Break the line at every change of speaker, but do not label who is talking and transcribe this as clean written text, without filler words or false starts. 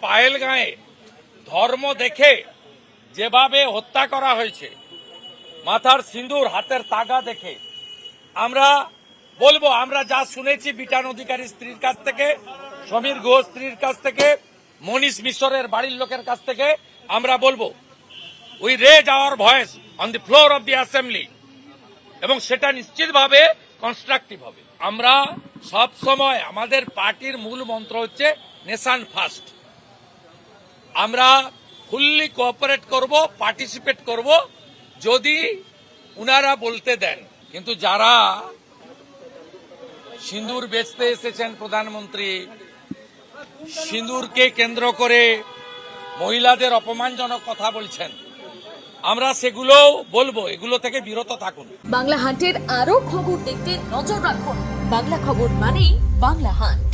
পায়েলগাঁয়ে ধর্ম দেখে যেভাবে হত্যা করা হয়েছে, মাথার সিঁদুর হাতের তাগা দেখে আমরা বলবো, আমরা যা শুনেছি বিটান অধিকারী স্ত্রীর কাছ থেকে, সমীর ঘোষ স্ত্রীর কাছ থেকে, মনীষ মিশরের বাড়ির লোকের কাছ থেকে, আমরা বলবো we raise our voice on the floor of the assembly, এবং সেটা নিশ্চিতভাবে কনস্ট্রাকটিভ হবে। আমরা সব সময় আমাদের পার্টির মূল মন্ত্র হচ্ছে নেশন ফার্স্ট। আমরা ফুললি কোঅপারেট করব, পার্টিসিপেট করব যদি উনারা বলতে দেন। কিন্তু যারা সিঁদুর বেচতে এসেছেন প্রধানমন্ত্রী, সিঁদুরকে কেন্দ্র করে মহিলাদের অপমানজনক কথা বলছেন, আমরা সেগুলো বলবো, এগুলো থেকে বিরত থাকুন।
বাংলা হান্টের আরো খবর দেখতে নজর রাখুন। বাংলা খবর মানেই বাংলা হান্ট।